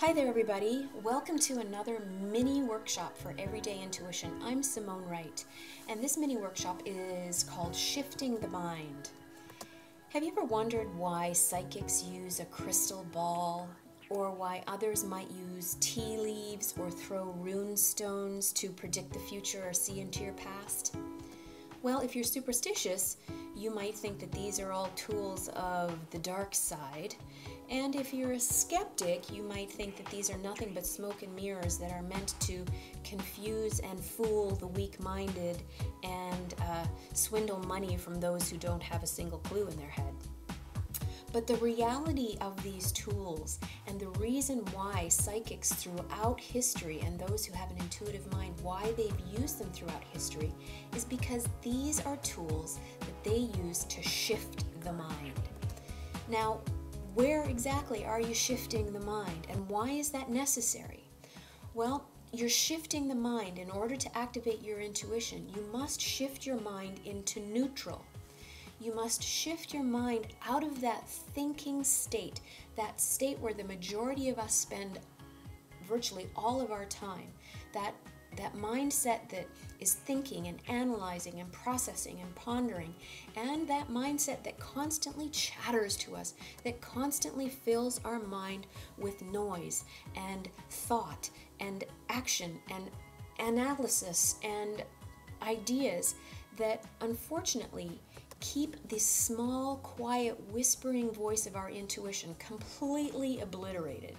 Hi there, everybody. Welcome to another mini workshop for Everyday Intuition. I'm Simone Wright, and this mini workshop is called Shifting the Mind. Have you ever wondered why psychics use a crystal ball, or why others might use tea leaves or throw rune stones to predict the future or see into your past? Well, if you're superstitious, you might think that these are all tools of the dark side. And if you're a skeptic, you might think that these are nothing but smoke and mirrors that are meant to confuse and fool the weak-minded and swindle money from those who don't have a single clue in their head. But the reality of these tools and the reason why psychics throughout history and those who have an intuitive mind, why they've used them throughout history, is because these are tools that they use to shift the mind. Now, where exactly are you shifting the mind, and why is that necessary? Well, you're shifting the mind. In order to activate your intuition, you must shift your mind into neutral. You must shift your mind out of that thinking state, that state where the majority of us spend virtually all of our time, that mindset that is thinking and analyzing and processing and pondering, and that mindset that constantly chatters to us, that constantly fills our mind with noise and thought and action and analysis and ideas that unfortunately keep this small, quiet, whispering voice of our intuition completely obliterated.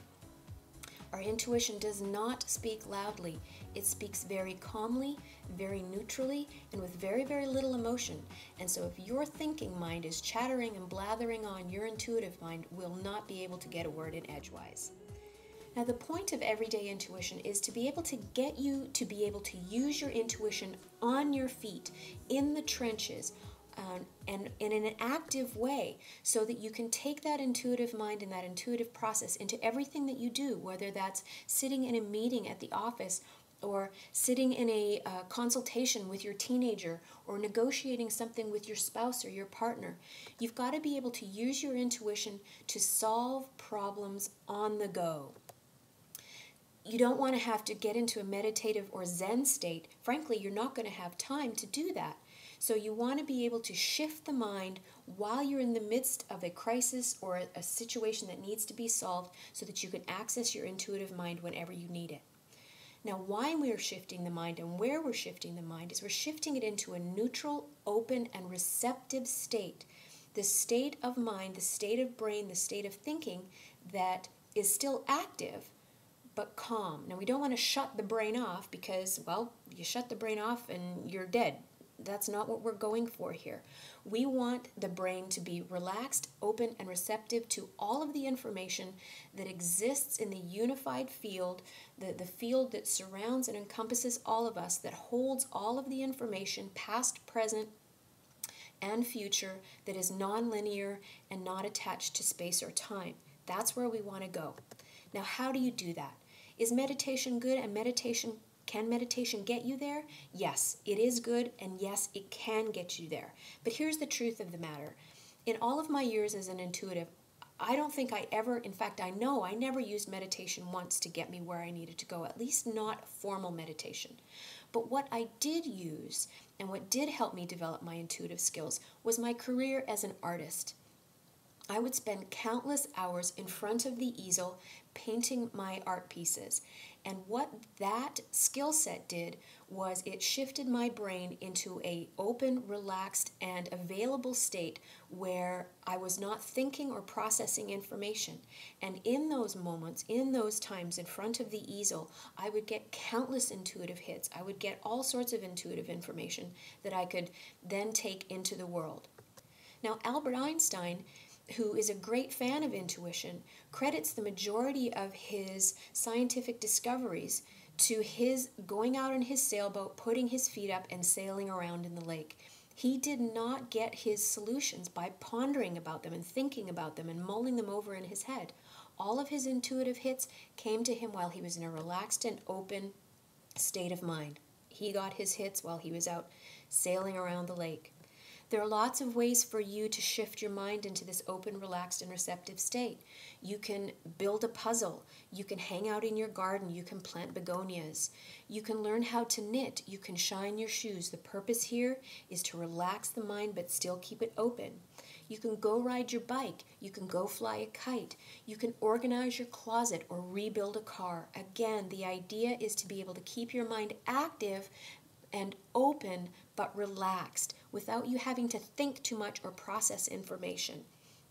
Our intuition does not speak loudly. It speaks very calmly, very neutrally, and with very, very little emotion. And so if your thinking mind is chattering and blathering on, your intuitive mind will not be able to get a word in edgewise. Now, the point of Everyday Intuition is to be able to get you to be able to use your intuition on your feet, in the trenches, and in an active way, so that you can take that intuitive mind and that intuitive process into everything that you do, whether that's sitting in a meeting at the office, or sitting in a consultation with your teenager, or negotiating something with your spouse or your partner. You've got to be able to use your intuition to solve problems on the go. You don't want to have to get into a meditative or Zen state. Frankly, you're not going to have time to do that. So you want to be able to shift the mind while you're in the midst of a crisis or a situation that needs to be solved, so that you can access your intuitive mind whenever you need it. Now, why we're shifting the mind and where we're shifting the mind is we're shifting it into a neutral, open, and receptive state. The state of mind, the state of brain, the state of thinking that is still active, but calm. Now, we don't want to shut the brain off because, well, you shut the brain off and you're dead. That's not what we're going for here. We want the brain to be relaxed, open, and receptive to all of the information that exists in the unified field, the field that surrounds and encompasses all of us, that holds all of the information, past, present, and future, that is non-linear and not attached to space or time. That's where we want to go. Now, how do you do that? Is meditation good, and can meditation get you there? Yes, it is good, and yes, it can get you there. But here's the truth of the matter. In all of my years as an intuitive, I don't think I ever, in fact, I know I never used meditation once to get me where I needed to go, at least not formal meditation. But what I did use, and what did help me develop my intuitive skills, was my career as an artist. I would spend countless hours in front of the easel painting my art pieces. And what that skill set did was it shifted my brain into an open, relaxed, and available state where I was not thinking or processing information. And in those moments, in those times in front of the easel, I would get countless intuitive hits. I would get all sorts of intuitive information that I could then take into the world. Now, Albert Einstein, who is a great fan of intuition, credits the majority of his scientific discoveries to his going out on his sailboat, putting his feet up, and sailing around in the lake. He did not get his solutions by pondering about them and thinking about them and mulling them over in his head. All of his intuitive hits came to him while he was in a relaxed and open state of mind. He got his hits while he was out sailing around the lake. There are lots of ways for you to shift your mind into this open, relaxed, and receptive state. You can build a puzzle. You can hang out in your garden. You can plant begonias. You can learn how to knit. You can shine your shoes. The purpose here is to relax the mind but still keep it open. You can go ride your bike. You can go fly a kite. You can organize your closet or rebuild a car. Again, the idea is to be able to keep your mind active and open but relaxed without you having to think too much or process information.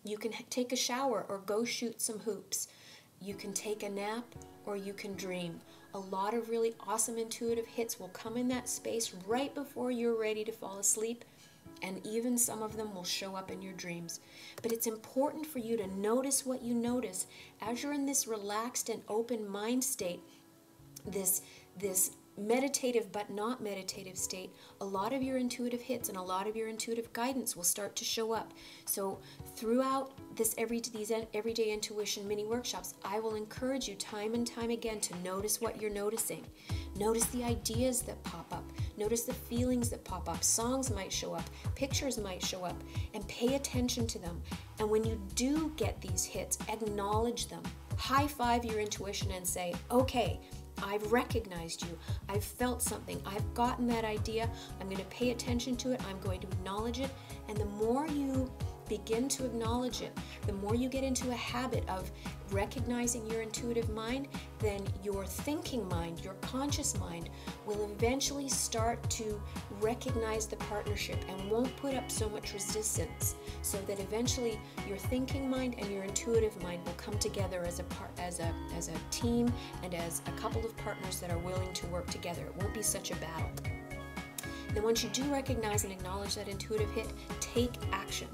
You can take a shower or go shoot some hoops. You can take a nap or you can dream. A lot of really awesome intuitive hits will come in that space right before you're ready to fall asleep, and even some of them will show up in your dreams. But it's important for you to notice what you notice. As you're in this relaxed and open mind state, this meditative but not meditative state, a lot of your intuitive hits and a lot of your intuitive guidance will start to show up. So throughout these everyday intuition mini workshops, I will encourage you time and time again to notice what you're noticing. Notice the ideas that pop up. Notice the feelings that pop up. Songs might show up. Pictures might show up. And pay attention to them. And when you do get these hits, acknowledge them. High five your intuition and say, okay, I've recognized you. I've felt something. I've gotten that idea. I'm going to pay attention to it. I'm going to acknowledge it. And the more you begin to acknowledge it, the more you get into a habit of recognizing your intuitive mind, then your thinking mind, your conscious mind, will eventually start to recognize the partnership and won't put up so much resistance, so that eventually your thinking mind and your intuitive mind will come together as a team and as a couple of partners that are willing to work together. It won't be such a battle. Then once you do recognize and acknowledge that intuitive hit, take action.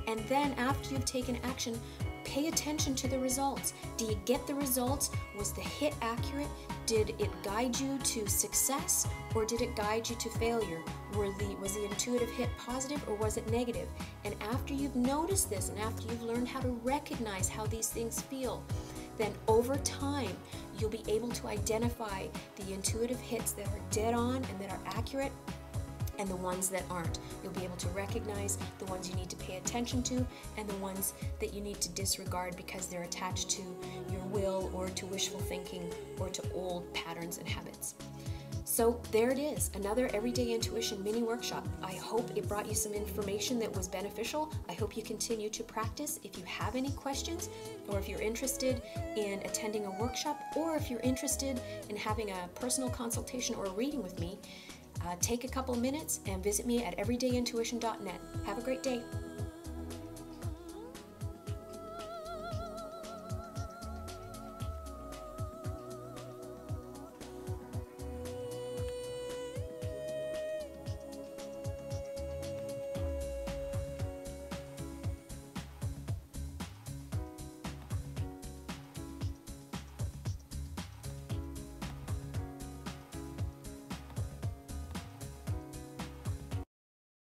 And then after you've taken action, pay attention to the results. Do you get the results? Was the hit accurate? Did it guide you to success, or did it guide you to failure? Was the intuitive hit positive, or was it negative? And after you've noticed this, and after you've learned how to recognize how these things feel, then over time, you'll be able to identify the intuitive hits that are dead on and that are accurate, and the ones that aren't. You'll be able to recognize the ones you need to pay attention to and the ones that you need to disregard because they're attached to your will or to wishful thinking or to old patterns and habits. So there it is, another Everyday Intuition mini workshop. I hope it brought you some information that was beneficial. I hope you continue to practice. If you have any questions, or if you're interested in attending a workshop, or if you're interested in having a personal consultation or a reading with me, take a couple minutes and visit me at everydayintuition.net. Have a great day.